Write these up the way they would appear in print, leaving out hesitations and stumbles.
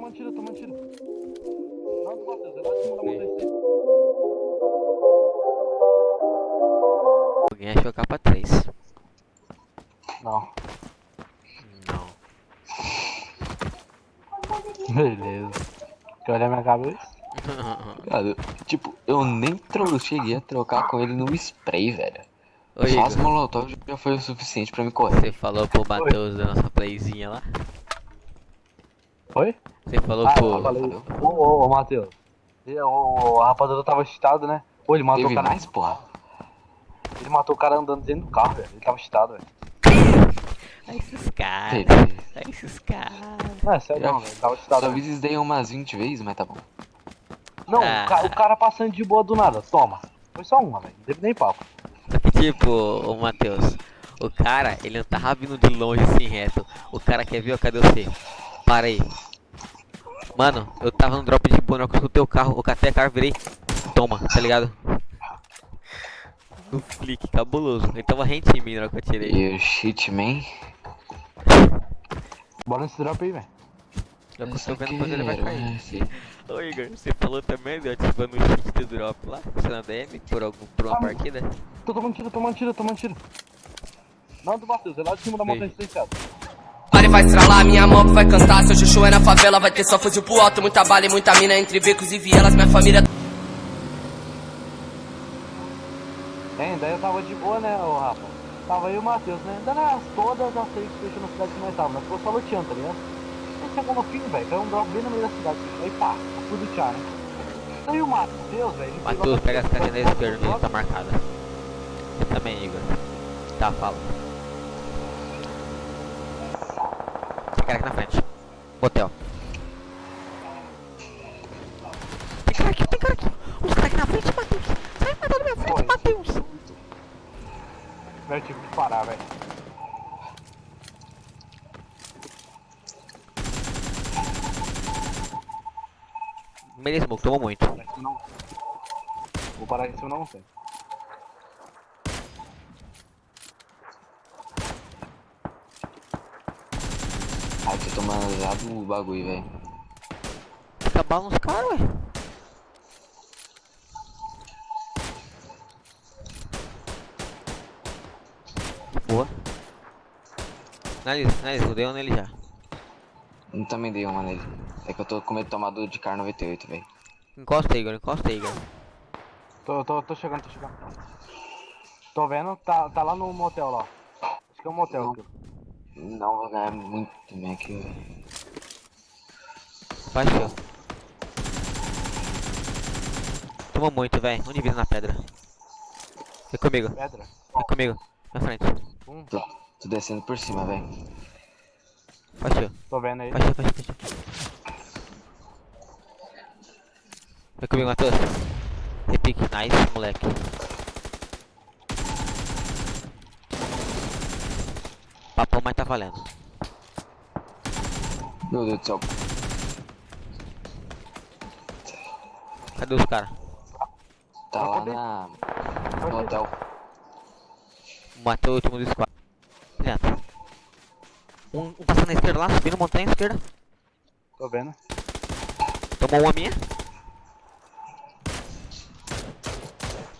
tomando tiro, tomando tiro. Não, do Matheus, é lá de cima da montanha. Alguém achou a capa 3. Não. Não. Beleza. Quer olhar minha cabeça? Cara, tipo, eu nem cheguei a trocar com ele no spray, velho. Ô Só as Igor, molotov já foi o suficiente pra me correr. você falou pro Matheus da nossa playzinha lá? Oi? Você falou Ah, pro... eu falei. Ô, Matheus. O rapaziada tava cheatado, né? Pô, ele matou Teve o cara. mais, porra? Ele matou o cara andando dentro do carro, velho. Ele tava cheatado, velho. Ai, esses caras. Teve. Ai, esses caras. Não, é sério, não, velho. Ele tava cheatado. Talvez eles deem umas 20 vezes, mas tá bom. Não, Ah. o cara passando de boa do nada. Toma. Foi só uma, velho. Não teve nem papo. Só que tipo, ô Matheus, o cara, ele não tava vindo de longe assim reto. O cara quer ver, ó, cadê você? Para aí. Mano, eu tava no drop de boa, na hora que eu escutei o carro, eu catei a cara, virei. Toma, tá ligado? No flick, cabuloso. Ele tava rente em mim na hora que eu tirei. E o shit, man. Bora nesse drop aí, velho. Eu tô vendo quando ele vai cair. Sim. Ô Igor, você falou também de ativando o cheat do drop lá? Você na DM por uma partida? Tô tomando tiro, tomando tiro, tomando tiro. Não, do Matheus, é lá de cima da montanha silenciada. Pare vai estralar, minha mão vai cantar. Seu chuchu é na favela, vai ter só fuzil pro alto. Muita bala e muita mina entre becos e vielas. Minha família. Daí eu tava de boa, né, ô Rafa? Tava eu e o Matheus, né? Dando todas as três que fechou na cidade que nós tava, mas ficou só luteando, tá ligado? Aí chegou no fim, velho, caiu um drop bem no meio da cidade. Aí pá, fui lutear, né? Aí o Matheus, velho, ele pegou Matheus, a- pega as carinhas da esquerda, ele tá marcada. Você também, Igor. Tá, fala. Tem cara aqui na frente. Motel. Tem cara aqui, tem cara aqui. Os caras aqui na frente, Matheus. Sai matando minha frente, Foi. Matheus. Velho, eu tive que parar, velho. Mesmo, tomou muito. Parar aqui não. Vou parar aqui se eu não sei. Ai, tô tomando já do bagulho, velho. Fica bala nos caras, ué. Boa. Nariz, eu dei um nele já. Eu também dei uma nele. É que eu tô com medo de tomar do de Car 98, velho. Encosta, Igor, encosta, Igor. Tô chegando, tô chegando. Tô vendo, tá lá no motel lá. Acho que é um motel Não. aqui. Não, vou ganhar muito também aqui, velho. Baixou. Tomou muito, velho. Um de vida na pedra. Vem comigo, Pedra. vem comigo. Na frente. Tô descendo por cima, velho. Baixou, Tô vendo aí. baixou. Vem comigo, Matheus. Repique, nice, moleque. Papão, mas tá valendo. Meu Deus do céu. Cadê os caras? Tá lá Cadê? no hotel. Matou o último do squad. Dentro. Um passando na esquerda lá, subindo montanha esquerda. Tô vendo. Tomou uma minha.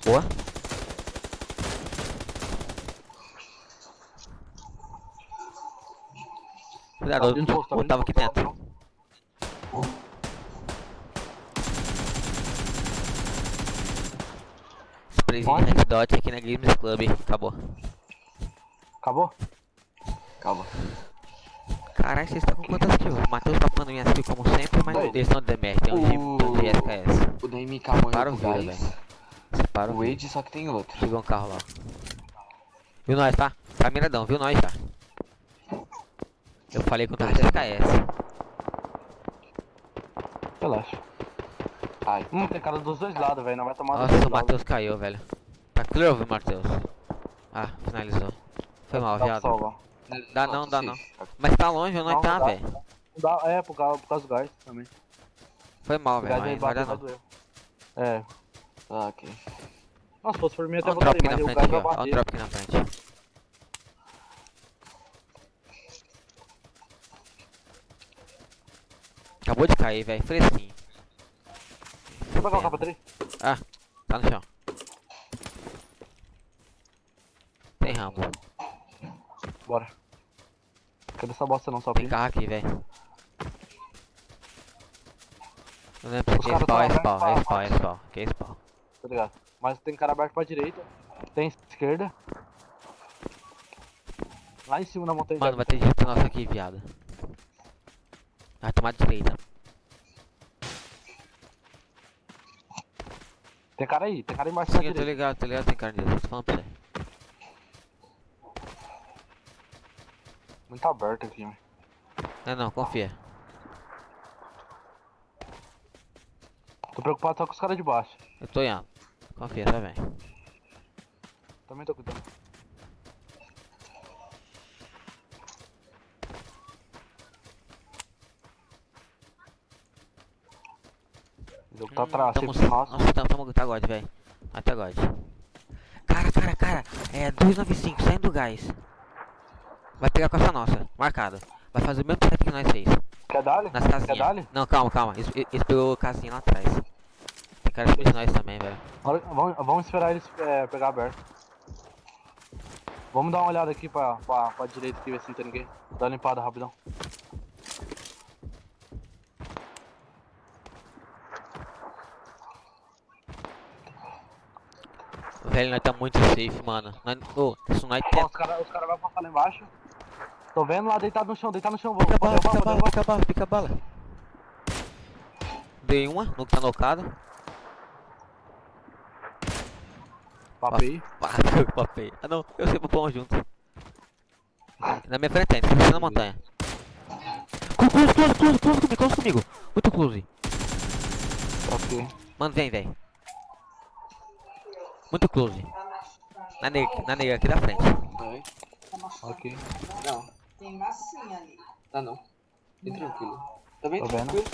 Boa. Cuidado, Tá dentro do posto, tá eu tava aqui dentro do dentro. Sprayzinho Onde? Red Dot aqui na Games Club. Acabou. Acabou? Calma. Caralho, vocês estão com quantas kills? O Matheus tá falando minhas kills como sempre, mas Dois. eles estão de DMR, tem um de SKS. O da MK morreu Para com o vira, gás. velho. Separa o O vira. Wade só que tem outro. Chegou um carro lá. Viu nós, tá? Tá miradão, viu nós, tá? Eu falei com o de SKS. Relaxa. Ai, Tem cara dos dois lados, velho. Não vai tomar dos Nossa, dois o lados. Matheus caiu, velho. Tá clear, viu, Matheus? Ah, finalizou. Foi mal, Dá pra viado. salvar. Dá não, dá não. Mas tá longe, onde nós Não, tá, dá. velho? Não dá, é, por causa do gás também. Foi mal, O velho, gás aí mas vai dar bateu, não. vai doer. É. Ah, ok. Nossa, se fosse por mim até Olha um drop voltaria, aqui na mas o frente, gás aqui, vai ó. Olha um bater. drop aqui na frente. Acabou Acabou de cair, velho. Fresquinho. Deixa eu pegar o capa 3. Ah, tá no chão. Tem Rambo. Bora. Cadê essa bosta não, só Tem primo? carro aqui, velho. Não lembro se Os aqui é caras spawn, tão é abertos spawn, pra- é spawn, é spawn. Aqui é spawn. Tá ligado? Mas tem cara aberto pra direita. Tem esquerda. Lá em cima na montanha. Mano, vai ter gente nossa aqui, viado. Vai tomar direita. Tem cara embaixo Sim, da eu tô direita. ligado, tem cara disso. Tô falando pra você. Muito aberto aqui, mano. Não, confia. Tô preocupado só com os caras de baixo. Eu tô indo. Confia, tá bem. Também tô cuidando. O jogo tá atrás, Tamo, sempre nosso. nossa, tamo, tá God, velho. Até God. Cara. É 295, saindo do gás. Vai pegar com essa nossa, marcado. Vai fazer o mesmo tempo que nós fez. Quer dar-lhe? Nas Quer casinhas. dar-lhe? Não, calma. Eles pegou casinha lá atrás. Tem cara de nós também, velho. Vamos esperar eles pegar aberto. Vamos dar uma olhada aqui pra direita aqui, ver se não tem ninguém. Dá uma limpada rapidão. Velho, nós tá muito safe, mano. Isso nós Ó, tem. os caras vão passar lá embaixo. Tô vendo lá deitado no chão, Vou Pica a bala. Dei uma, no que tá nocado. Papei. Papei. Ah não, eu sei pro pão junto. Na minha frente tem, tá na montanha. Close comigo. Muito close. Ok. Mano, vem, velho. Muito close. Na nega aqui da frente. Vai. Ok. Não, Tem massinha ali. tá não. Bem tranquilo. Tá bem Tô vendo. tranquilo.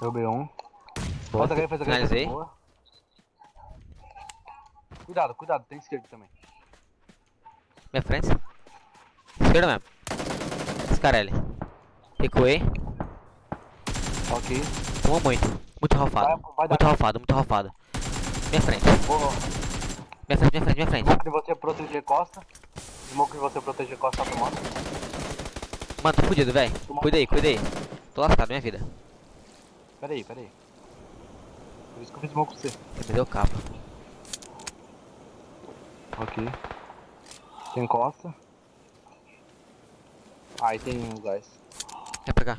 Derrubei um. Faz a Finalizei. boa. Cuidado, tem esquerda também. Minha frente. Esquerda mesmo. Scarelli. Recuei. Ok. Tomou muito. Muito ralfado. Vai dar Muito ralfado. Minha frente. Minha frente. Smoke de você proteger costa. Smoke de você proteger costa tá tomando. Mano, tô fudido, velho. Cuida aí. Tô lascado, minha vida. Pera aí. Por isso que eu fiz smoke com você. Você me deu capa. Ok. Tem costa. Aí tem um gás. Vem pra cá.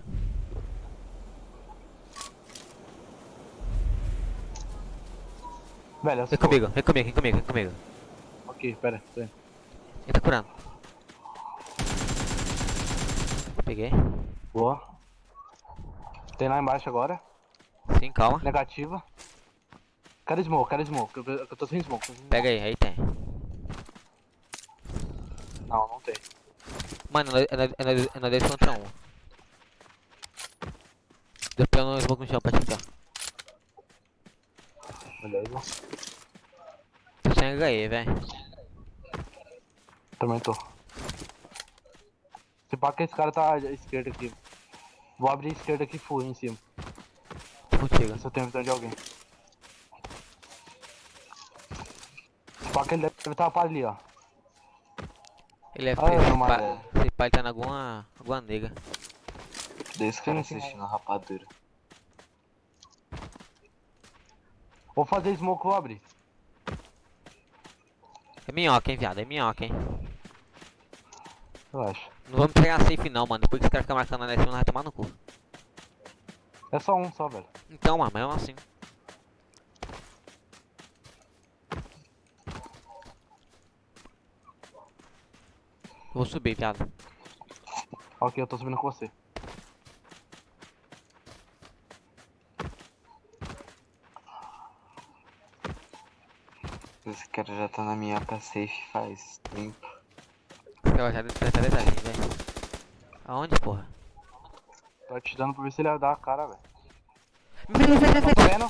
Velho, Vem comigo. Ok, pera. Tô indo. Ele tá curando. Peguei. Boa. Tem lá embaixo agora. Sim, calma. Negativa. Quero smoke. Eu tô sem smoke. Pega aí tem. Não tem. Mano, é nós 10 contra 1. Deu pé no smoke no chão pra te ficar. Beleza. Tô sem HE, velho. Também tô. Se pá que esse cara tá à esquerda aqui. Vou abrir a esquerda aqui full em cima. Tô contigo. Ver se eu tenho visão de alguém. Se pá que ele deve estar pra ali, ó. Ele é Ah, preso. não, mas- Esse pai tá na alguma nega. Desse cara assistindo a rapadura. Vou fazer smoke, vou abrir. É minhoca, hein, viado. É minhoca, hein. Relaxa. Não vamos pegar safe não, mano. Depois que esse cara ficar marcando na nós vai tomar no cu. É só um só, velho. Então, mano, mesmo assim. Eu vou subir, viado. Ok, eu tô subindo com você. Esse cara já tá na minha safe faz tempo. Eu já tá detalhe, velho. Aonde, porra? Tô atirando pra ver se ele vai dar a cara, velho. Vem. Tô vendo.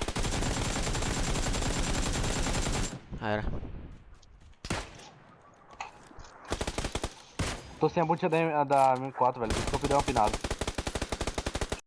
Ah, era. Tô sem a boot da M4, velho. Por isso que eu dei uma pinada.